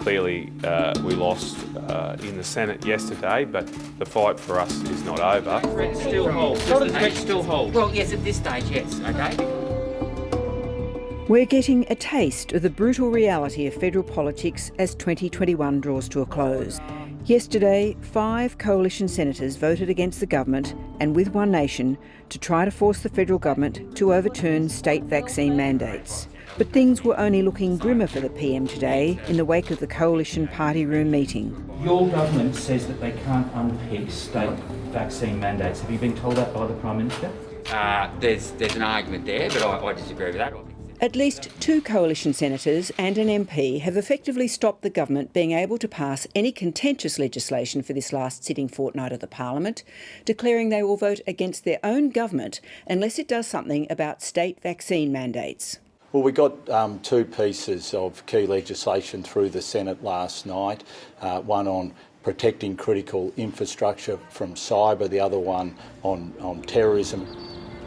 Clearly, we lost in the Senate yesterday, but the fight for us is not over. Threat still holds. The threat still holds. Well, yes, at this stage, yes. Okay. We're getting a taste of the brutal reality of federal politics as 2021 draws to a close. Yesterday, 5 coalition senators voted against the government and with One Nation to try to force the federal government to overturn state vaccine mandates. But things were only looking grimmer for the PM today in the wake of the coalition party room meeting. Your government says that they can't unpick state vaccine mandates. Have you been told that by the Prime Minister? There's an argument there, but I disagree with that. At least 2 coalition senators and an MP have effectively stopped the government being able to pass any contentious legislation for this last sitting fortnight of the Parliament, declaring they will vote against their own government unless it does something about state vaccine mandates. Well, we got 2 pieces of key legislation through the Senate last night, one on protecting critical infrastructure from cyber, the other one on terrorism.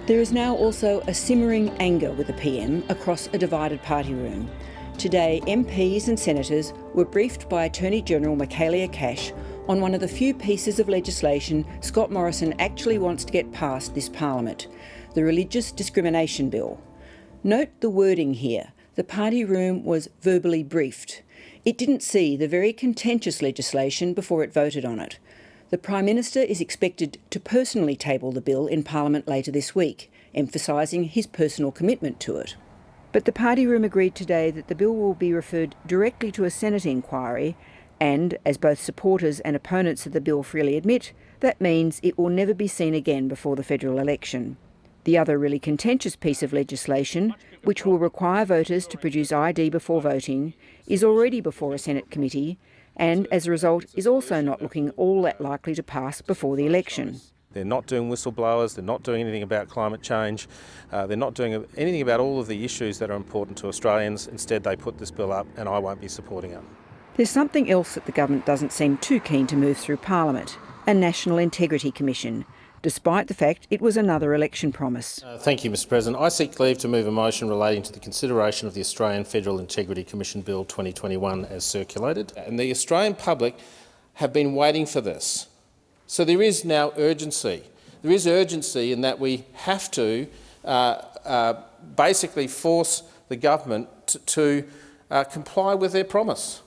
There is now also a simmering anger with the PM across a divided party room. Today, MPs and senators were briefed by Attorney General Michaelia Cash on one of the few pieces of legislation Scott Morrison actually wants to get past this Parliament, the Religious Discrimination Bill. Note the wording here. The party room was verbally briefed. It didn't see the very contentious legislation before it voted on it. The Prime Minister is expected to personally table the bill in Parliament later this week, emphasising his personal commitment to it. But the party room agreed today that the bill will be referred directly to a Senate inquiry and, as both supporters and opponents of the bill freely admit, that means it will never be seen again before the federal election. The other really contentious piece of legislation, which will require voters to produce ID before voting, is already before a Senate committee and, as a result, is also not looking all that likely to pass before the election. They're not doing whistleblowers, they're not doing anything about climate change, they're not doing anything about all of the issues that are important to Australians. Instead, they put this bill up and I won't be supporting it. There's something else that the government doesn't seem too keen to move through Parliament, a National Integrity Commission, despite the fact it was another election promise. Thank you, Mr President. I seek leave to move a motion relating to the consideration of the Australian Federal Integrity Commission Bill 2021 as circulated. And the Australian public have been waiting for this. So there is now urgency. There is urgency in that we have to basically force the government to comply with their promise,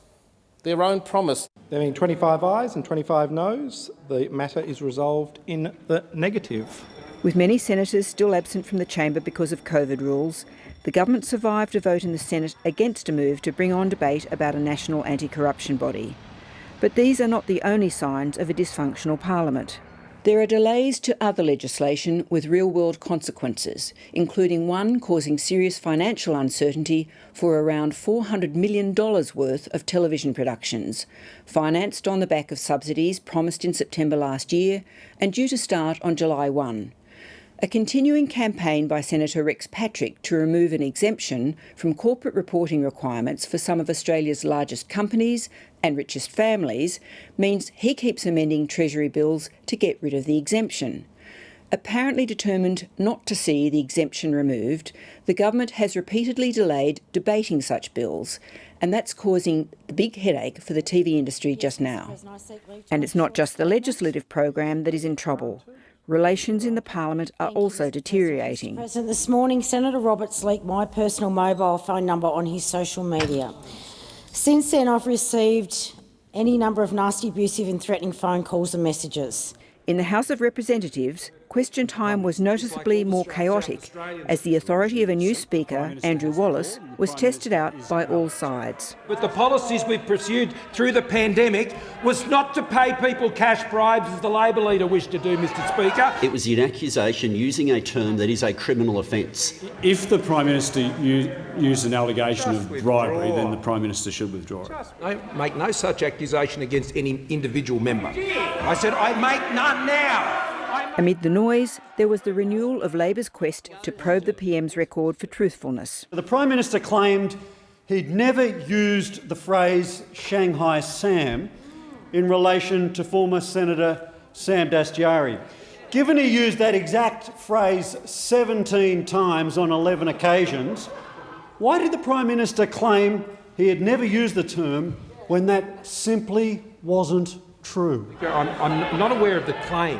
their own promise. There being 25 ayes and 25 noes, the matter is resolved in the negative. With many senators still absent from the chamber because of COVID rules, the government survived a vote in the Senate against a move to bring on debate about a national anti-corruption body. But these are not the only signs of a dysfunctional Parliament. There are delays to other legislation with real-world consequences, including one causing serious financial uncertainty for around $400 million worth of television productions, financed on the back of subsidies promised in September last year and due to start on July 1. A continuing campaign by Senator Rex Patrick to remove an exemption from corporate reporting requirements for some of Australia's largest companies and richest families means he keeps amending Treasury bills to get rid of the exemption. Apparently determined not to see the exemption removed, the government has repeatedly delayed debating such bills, and that's causing the big headache for the TV industry just now. And it's not just the legislative program that is in trouble. Relations in the Parliament are also deteriorating. President, this morning Senator Roberts leaked my personal mobile phone number on his social media. Since then, I've received any number of nasty, abusive and threatening phone calls and messages. In the House of Representatives, question time was noticeably more chaotic as the authority of a new Speaker, Andrew Wallace, was tested out by all sides. But the policies we've pursued through the pandemic was not to pay people cash bribes as the Labor leader wished to do, Mr Speaker. It was an accusation using a term that is a criminal offence. If the Prime Minister used an allegation of bribery, then the Prime Minister should withdraw it. Make no such accusation against any individual member. I said I make none now. Amid the noise, there was the renewal of Labor's quest to probe the PM's record for truthfulness. The Prime Minister claimed he'd never used the phrase Shanghai Sam in relation to former Senator Sam Dastyari. Given he used that exact phrase 17 times on 11 occasions, why did the Prime Minister claim he had never used the term when that simply wasn't true. I'm not aware of the claim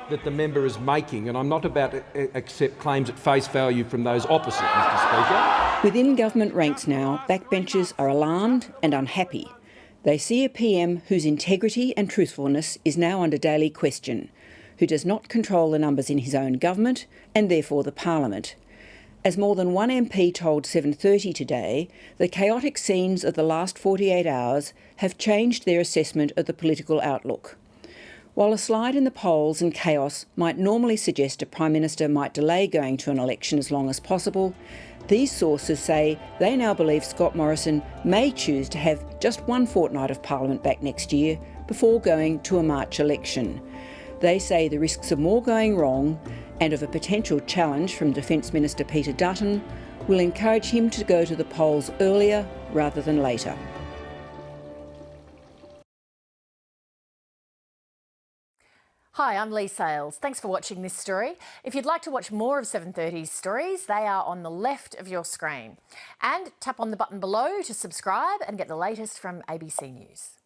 that the member is making, and I'm not about to accept claims at face value from those opposite, Mr Speaker. Within government ranks now, backbenchers are alarmed and unhappy. They see a PM whose integrity and truthfulness is now under daily question, who does not control the numbers in his own government and therefore the parliament. As more than one MP told 7:30 today, the chaotic scenes of the last 48 hours have changed their assessment of the political outlook. While a slide in the polls and chaos might normally suggest a Prime Minister might delay going to an election as long as possible, these sources say they now believe Scott Morrison may choose to have just one fortnight of Parliament back next year before going to a March election. They say the risks of more going wrong and of a potential challenge from Defence Minister Peter Dutton will encourage him to go to the polls earlier rather than later. Hi, I'm Lee Sales. Thanks for watching this story. If you'd like to watch more of 7:30's stories, they are on the left of your screen. And tap on the button below to subscribe and get the latest from ABC News.